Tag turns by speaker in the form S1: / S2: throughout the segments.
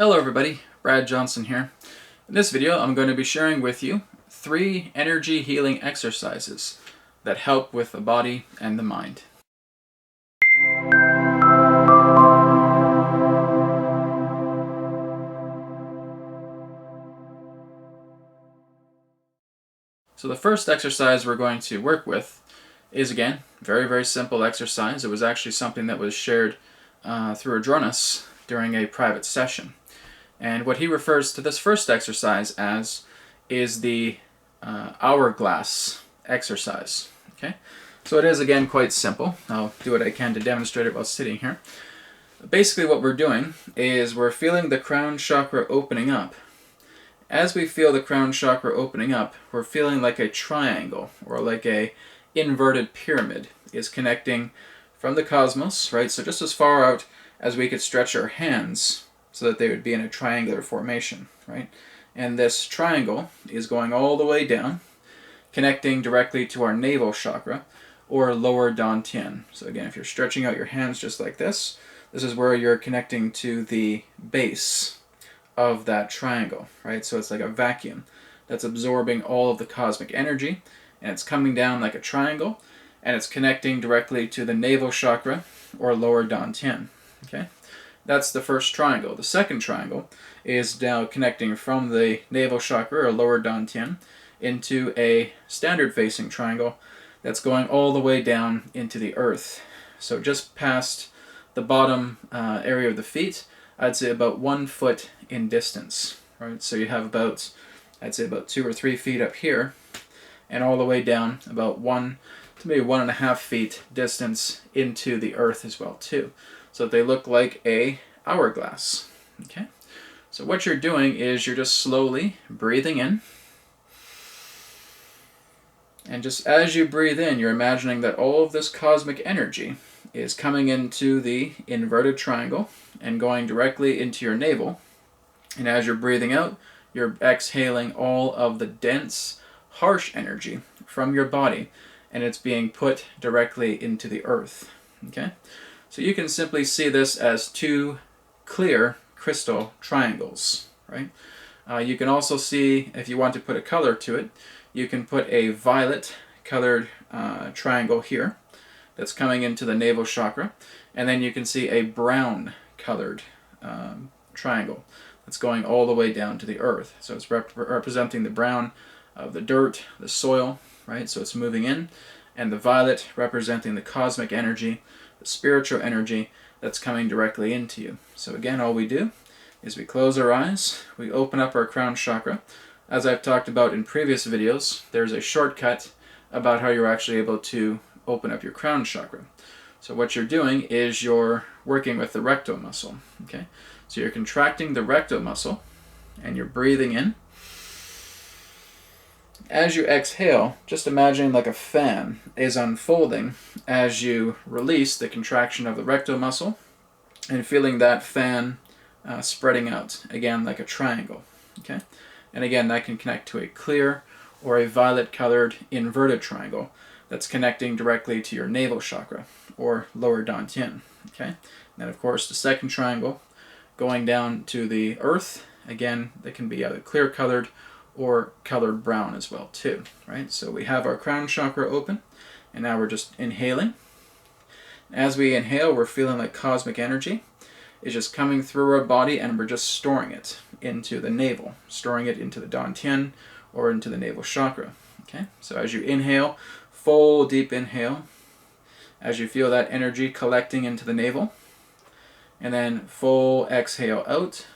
S1: Hello everybody, Brad Johnson here. In this video I'm going to be sharing with you 3 energy healing exercises that help with the body and the mind. So the first exercise we're going to work with is, again, very simple exercise. It was actually something that was shared through Hourglass during a private session. And what he refers to this first exercise as is the Hourglass Exercise. Okay, so it is, again, quite simple. I'll do what I can to demonstrate it while sitting here. Basically what we're doing is we're feeling the crown chakra opening up. As we feel the crown chakra opening up, we're feeling like a triangle or like a inverted pyramid is connecting from the cosmos, right? So just as far out as we could stretch our hands so that they would be in a triangular formation, right? And this triangle is going all the way down, connecting directly to our navel chakra or lower dantian. So again, if you're stretching out your hands just like this is where you're connecting to the base of that triangle, right? So it's like a vacuum that's absorbing all of the cosmic energy, and it's coming down like a triangle, and it's connecting directly to the navel chakra or lower dantian. Okay, that's the first triangle. The second triangle is now connecting from the navel chakra or lower dantian into a standard facing triangle that's going all the way down into the earth. So just past the bottom area of the feet, I'd say about 1 foot in distance, right? So you have about, I'd say about 2 or 3 feet up here, and all the way down about 1 to maybe 1.5 feet distance into the earth as well too. So they look like a hourglass. Okay, so what you're doing is you're just slowly breathing in, and just as you breathe in, you're imagining that all of this cosmic energy is coming into the inverted triangle and going directly into your navel. And as you're breathing out, you're exhaling all of the dense, harsh energy from your body, and it's being put directly into the earth. Okay? So you can simply see this as 2 clear crystal triangles, right? You can also see, if you want to put a color to it, you can put a violet colored triangle here that's coming into the navel chakra, and then you can see a brown colored triangle that's going all the way down to the earth. So it's representing the brown of the dirt, the soil, right? So it's moving in, and the violet representing the cosmic energy, the spiritual energy that's coming directly into you. So again, all we do is we close our eyes, we open up our crown chakra. As I've talked about in previous videos, there's a shortcut about how you're actually able to open up your crown chakra. So what you're doing is you're working with the rectal muscle. Okay, so you're contracting the rectal muscle and you're breathing in. As you exhale, just imagine like a fan is unfolding as you release the contraction of the rectal muscle and feeling that fan spreading out, again like a triangle. Okay, and again that can connect to a clear or a violet colored inverted triangle that's connecting directly to your navel chakra or lower dantian. Okay, and then of course the second triangle going down to the earth, again that can be either clear colored or colored brown as well too, right? So we have our crown chakra open, and now we're just inhaling. As we inhale, we're feeling like cosmic energy is just coming through our body, and we're just storing it into the navel, storing it into the dantian or into the navel chakra. Okay, so as you inhale, full deep inhale, as you feel that energy collecting into the navel, and then full exhale out,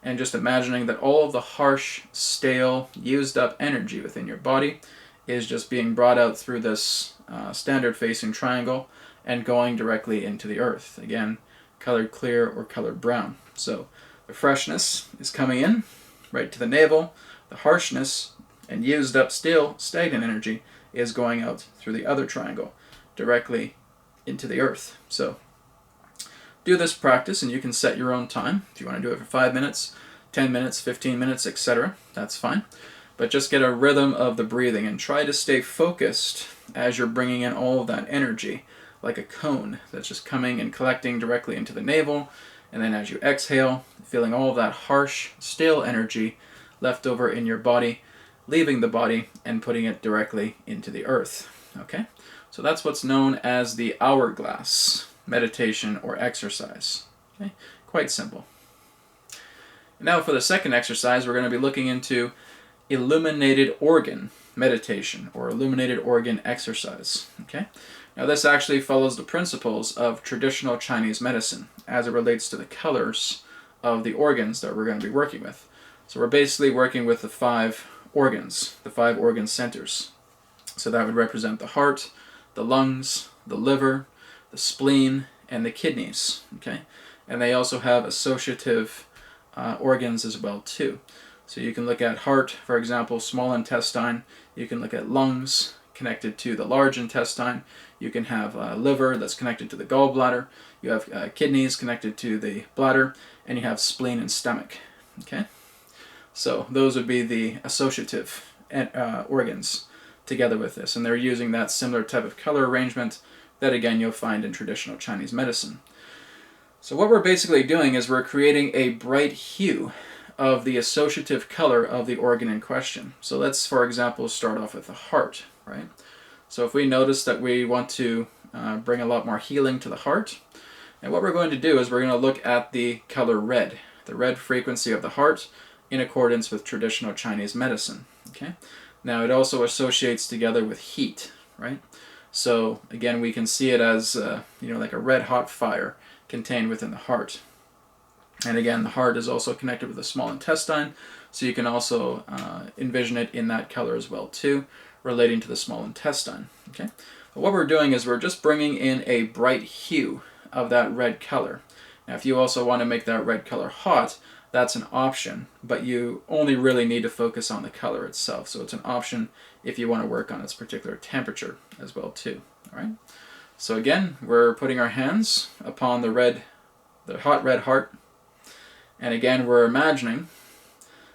S1: and just imagining that all of the harsh, stale, used up energy within your body is just being brought out through this standard facing triangle and going directly into the earth. Again, colored clear or colored brown. So the freshness is coming in right to the navel, the harshness and used up still stagnant energy is going out through the other triangle directly into the earth. So do this practice, and you can set your own time. If you want to do it for 5 minutes, 10 minutes, 15 minutes, etc., that's fine. But just get a rhythm of the breathing and try to stay focused as you're bringing in all of that energy like a cone that's just coming and collecting directly into the navel And then as you exhale, feeling all of that harsh, stale energy left over in your body, leaving the body and putting it directly into the earth. Okay? So that's what's known as the hourglass meditation or exercise. Okay? Quite simple. Now for the second exercise, we're going to be looking into illuminated organ meditation or illuminated organ exercise. Okay? Now this actually follows the principles of traditional Chinese medicine as it relates to the colors of the organs that we're going to be working with. So we're basically working with the 5 organs, the 5 organ centers. So that would represent the heart, the lungs, the liver, the spleen, and the kidneys. Okay? And they also have associative organs as well too. So you can look at heart, for example, small intestine. You can look at lungs connected to the large intestine. You can have liver that's connected to the gallbladder. You have kidneys connected to the bladder, and you have spleen and stomach. Okay, so those would be the associative organs together with this, and they're using that similar type of color arrangement that again you'll find in traditional Chinese medicine. So what we're basically doing is we're creating a bright hue of the associative color of the organ in question. So let's, for example, start off with the heart, right? So if we notice that we want to bring a lot more healing to the heart, and what we're going to do is we're going to look at the color red, the red frequency of the heart in accordance with traditional Chinese medicine, okay? Now it also associates together with heat, right? So again, we can see it as, like a red hot fire contained within the heart. And again, the heart is also connected with the small intestine, so you can also envision it in that color as well too, relating to the small intestine. Okay, but what we're doing is we're just bringing in a bright hue of that red color. Now, if you also want to make that red color hot, that's an option, but you only really need to focus on the color itself. So it's an option if you want to work on its particular temperature as well too. All right. So again, we're putting our hands upon the hot red heart. And again, we're imagining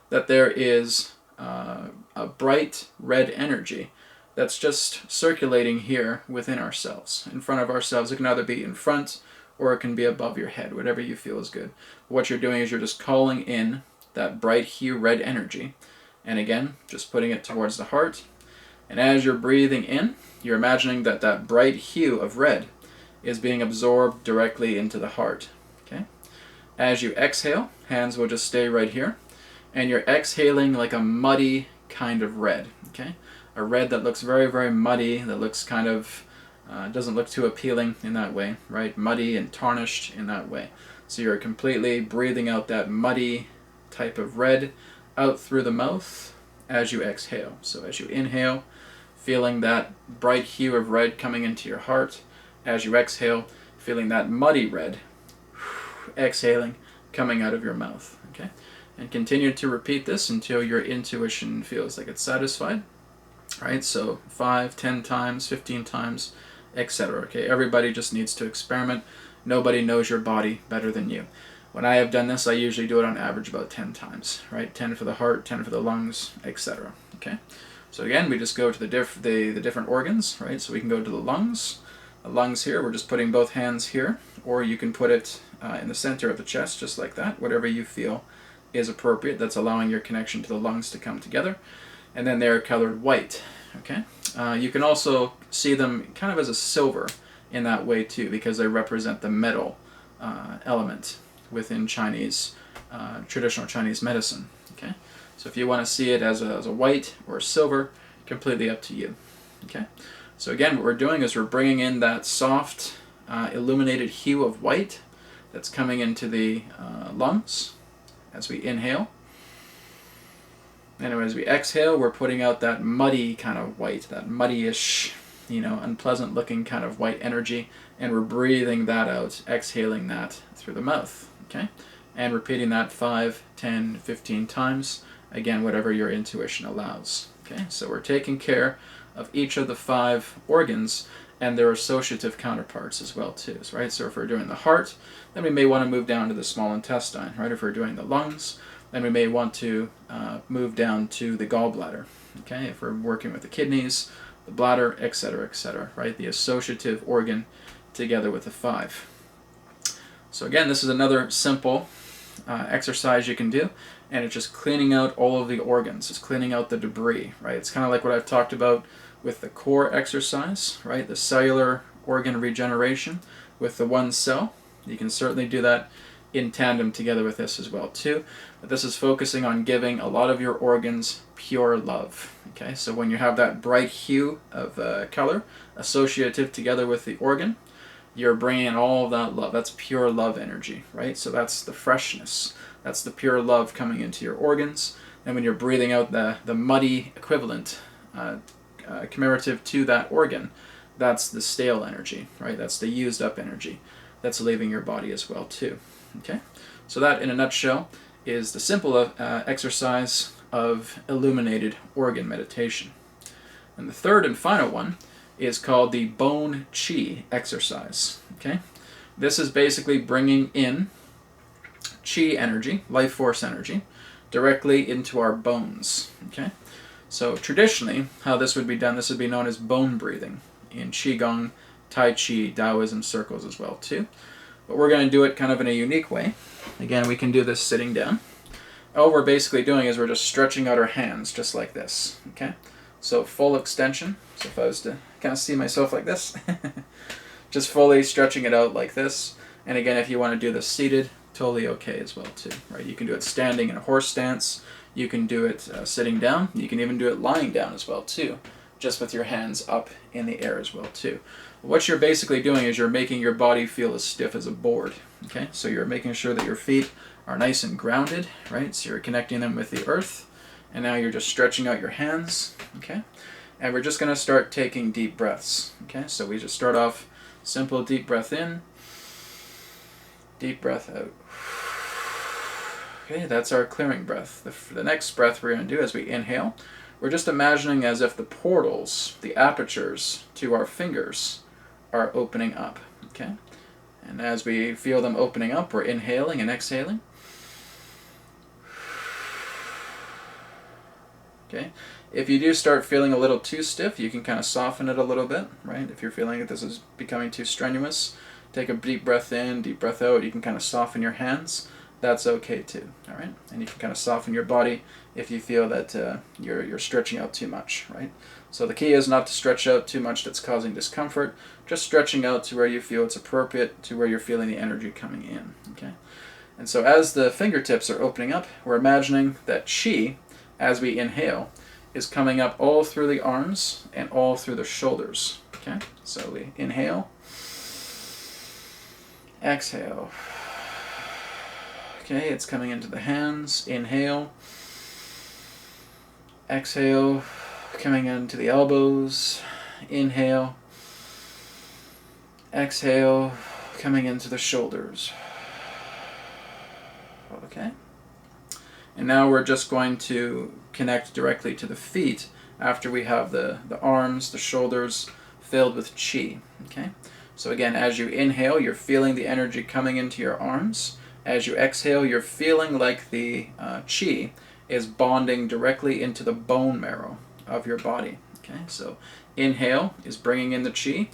S1: that there is a bright red energy that's just circulating here within ourselves, in front of ourselves. It can either be in front or it can be above your head, whatever you feel is good. What you're doing is you're just calling in that bright hue red energy. And again, just putting it towards the heart. And as you're breathing in, you're imagining that that bright hue of red is being absorbed directly into the heart. Okay? As you exhale, hands will just stay right here, and you're exhaling like a muddy kind of red, okay? A red that looks very, very muddy, that looks kind of, doesn't look too appealing in that way, right? Muddy and tarnished in that way. So you're completely breathing out that muddy type of red out through the mouth as you exhale. So as you inhale, feeling that bright hue of red coming into your heart. As you exhale, feeling that muddy red exhaling coming out of your mouth. Okay, and continue to repeat this until your intuition feels like it's satisfied. All right, so 5, 10 times, 15 times, etc. Okay, everybody just needs to experiment. Nobody knows your body better than you. When I have done this, I usually do it on average about 10 times, right? 10 for the heart, 10 for the lungs, etc. Okay, so again, we just go to the different organs, right? So we can go to the lungs. The lungs here, we're just putting both hands here, or you can put it in the center of the chest, just like that, whatever you feel is appropriate. That's allowing your connection to the lungs to come together. And then they're colored white, okay? You can also see them kind of as a silver in that way too, because they represent the metal element within Chinese, traditional Chinese medicine, okay? So if you want to see it as a white or a silver, completely up to you, okay? So again, what we're doing is we're bringing in that soft, illuminated hue of white that's coming into the lungs as we inhale. And as we exhale, we're putting out that muddy kind of white, that muddy-ish, unpleasant looking kind of white energy, and we're breathing that out, exhaling that through the mouth, okay? And repeating that 5, 10, 15 times, again, whatever your intuition allows, okay? So we're taking care of each of the 5 organs and their associative counterparts as well too, right? So if we're doing the heart, then we may want to move down to the small intestine, right? If we're doing the lungs, then we may want to move down to the gallbladder, okay? If we're working with the kidneys, the bladder, etc., right? The associative organ together with the 5. So again, this is another simple exercise you can do, and it's just cleaning out all of the organs. It's cleaning out the debris, right? It's kind of like what I've talked about with the core exercise, right? The cellular organ regeneration with the one cell. You can certainly do that in tandem together with this as well too. But this is focusing on giving a lot of your organs pure love. Okay, so when you have that bright hue of color associative together with the organ, you're bringing in all of that love. That's pure love energy, right? So that's the freshness. That's the pure love coming into your organs. And when you're breathing out the muddy equivalent commemorative to that organ, that's the stale energy, right? That's the used up energy that's leaving your body as well too. Okay, so that in a nutshell is the simple exercise of illuminated organ meditation. And the third and final one is called the bone chi exercise. Okay, this is basically bringing in chi energy, life force energy, directly into our bones. Okay, so traditionally how this would be done, this would be known as bone breathing in Qigong, Tai Chi, Taoism circles as well too. But we're going to do it kind of in a unique way. Again, we can do this sitting down. All we're basically doing is we're just stretching out our hands just like this. Okay, so full extension. So if I was to kind of see myself like this, just fully stretching it out like this. And again, if you want to do this seated, totally okay as well too, right? You can do it standing in a horse stance. You can do it sitting down. You can even do it lying down as well too, just with your hands up in the air as well too. What you're basically doing is you're making your body feel as stiff as a board. Okay, so you're making sure that your feet are nice and grounded, right? So you're connecting them with the earth, and now you're just stretching out your hands. Okay, and we're just going to start taking deep breaths. Okay, so we just start off simple deep breath in, deep breath out. Okay, that's our clearing breath. The next breath we're going to do as we inhale, we're just imagining as if the portals, the apertures to our fingers are opening up. Okay, and as we feel them opening up, we're inhaling and exhaling. Okay, if you do start feeling a little too stiff, you can kind of soften it a little bit, right? If you're feeling that this is becoming too strenuous, take a deep breath in, deep breath out. You can kind of soften your hands. That's okay too, all right? And you can kind of soften your body if you feel that you're stretching out too much, right? So the key is not to stretch out too much that's causing discomfort, just stretching out to where you feel it's appropriate, to where you're feeling the energy coming in, okay? And so as the fingertips are opening up, we're imagining that chi, as we inhale, is coming up all through the arms and all through the shoulders, okay? So we inhale, exhale. Okay, it's coming into the hands, inhale, exhale, coming into the elbows, inhale, exhale, coming into the shoulders. Okay, and now we're just going to connect directly to the feet after we have the arms, the shoulders filled with chi. Okay, so again, as you inhale, you're feeling the energy coming into your arms. As you exhale, you're feeling like the chi is bonding directly into the bone marrow of your body. Okay, so inhale is bringing in the chi,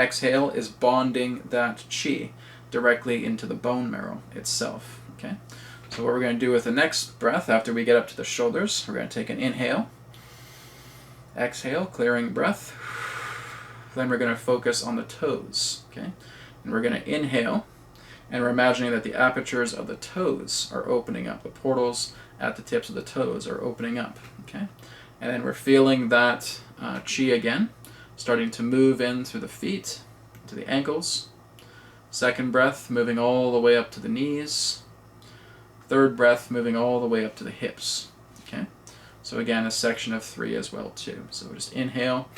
S1: exhale is bonding that chi directly into the bone marrow itself. Okay, so what we're going to do with the next breath after we get up to the shoulders, we're going to take an inhale, exhale, clearing breath. Then we're going to focus on the toes. Okay, and we're going to inhale. And we're imagining that the apertures of the toes are opening up. The portals at the tips of the toes are opening up. Okay, and then we're feeling that chi again, starting to move in through the feet, to the ankles. Second breath, moving all the way up to the knees. Third breath, moving all the way up to the hips. Okay, so again, a section of 3 as well too. So just inhale.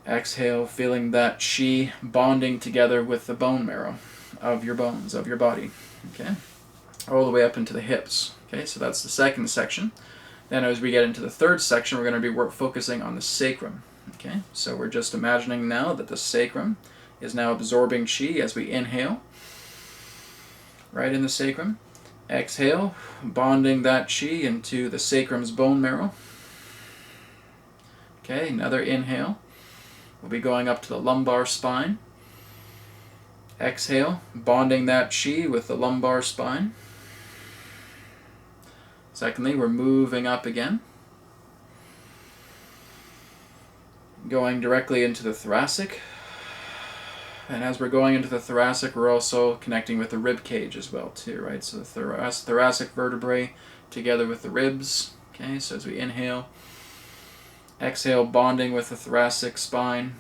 S1: Exhale, feeling that chi bonding together with the bone marrow of your bones, of your body, okay? All the way up into the hips, okay? So that's the second section. Then as we get into the third section, we're going to be focusing on the sacrum, okay? So we're just imagining now that the sacrum is now absorbing chi as we inhale, right in the sacrum. Exhale, bonding that chi into the sacrum's bone marrow. Okay, another inhale. We'll be going up to the lumbar spine. Exhale, bonding that chi with the lumbar spine. Secondly, we're moving up again, going directly into the thoracic. And as we're going into the thoracic, we're also connecting with the rib cage as well too, right? So the thoracic vertebrae together with the ribs. Okay, so as we inhale, exhale, bonding with the thoracic spine,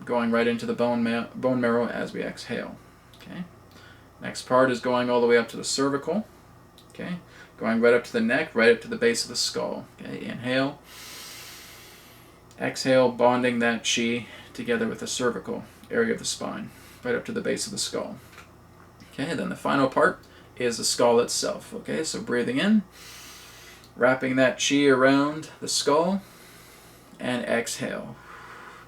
S1: going right into the bone marrow as we exhale. Okay. Next part is going all the way up to the cervical. Okay. Going right up to the neck, right up to the base of the skull. Okay. Inhale. Exhale, bonding that chi together with the cervical area of the spine, right up to the base of the skull. Okay. Then the final part is the skull itself. Okay. So breathing in, wrapping that chi around the skull, and exhale,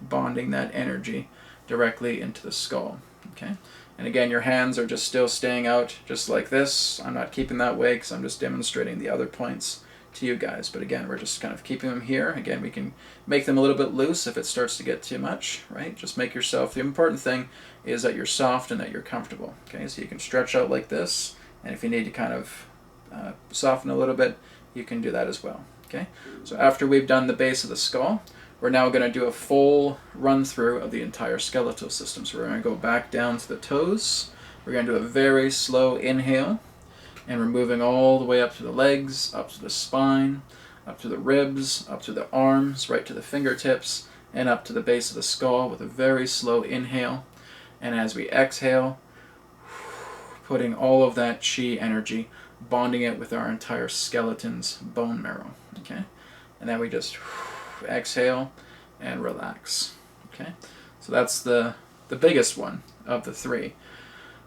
S1: bonding that energy directly into the skull. Okay. And again, your hands are just still staying out just like this. I'm not keeping that way because I'm just demonstrating the other points to you guys. But again, we're just kind of keeping them here. Again, we can make them a little bit loose if it starts to get too much, right? Just make yourself, the important thing is that you're soft and that you're comfortable. Okay, so you can stretch out like this, and if you need to kind of soften a little bit, you can do that as well. Okay, so after we've done the base of the skull, we're now going to do a full run through of the entire skeletal system. So we're going to go back down to the toes. We're going to do a very slow inhale, and we're moving all the way up to the legs, up to the spine, up to the ribs, up to the arms, right to the fingertips, and up to the base of the skull with a very slow inhale. And as we exhale, putting all of that chi energy, bonding it with our entire skeleton's bone marrow. Okay, and then we just exhale and relax. Okay, so that's the biggest one of the three.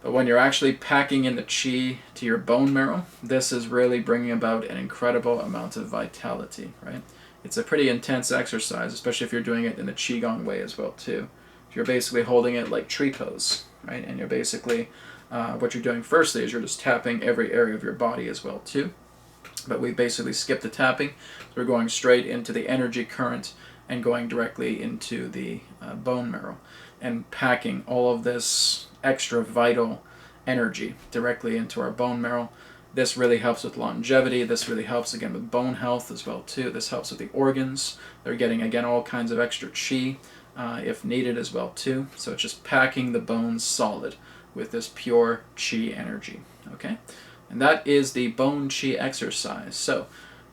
S1: But when you're actually packing in the chi to your bone marrow, this is really bringing about an incredible amount of vitality, right? It's a pretty intense exercise, especially if you're doing it in the qigong way as well too. You're basically holding it like tree pose, right? And you're basically what you're doing firstly is you're just tapping every area of your body as well too. But we basically skipped the tapping. So we're going straight into the energy current and going directly into the bone marrow and packing all of this extra vital energy directly into our bone marrow. This really helps with longevity. This really helps again with bone health as well too. This helps with the organs. They're getting again all kinds of extra chi if needed as well too. So it's just packing the bones solid with this pure chi energy. Okay? And that is the bone chi exercise. So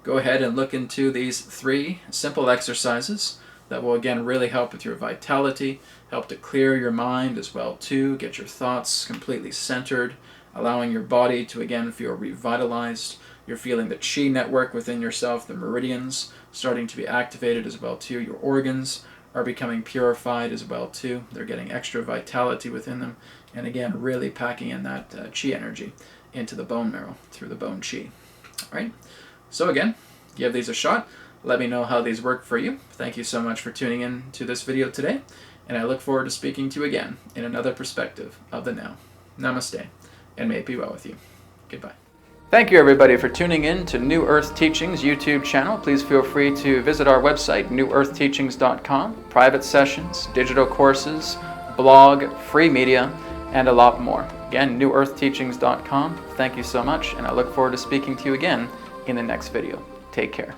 S1: go ahead and look into these 3 simple exercises that will again really help with your vitality, help to clear your mind as well too, get your thoughts completely centered, allowing your body to again feel revitalized. You're feeling the chi network within yourself, the meridians starting to be activated as well too. Your organs are becoming purified as well too. They're getting extra vitality within them, and again really packing in that chi energy into the bone marrow through the bone chi. All right, so again, give these a shot. Let me know how these work for you. Thank you so much for tuning in to this video today, and I look forward to speaking to you again in another perspective of the now. Namaste, and may it be well with you. Goodbye. Thank you everybody for tuning in to New Earth Teachings YouTube channel. Please feel free to visit our website, newearthteachings.com. Private sessions, digital courses, blog, free media, and a lot more. Again, newearthteachings.com. Thank you so much, and I look forward to speaking to you again in the next video. Take care.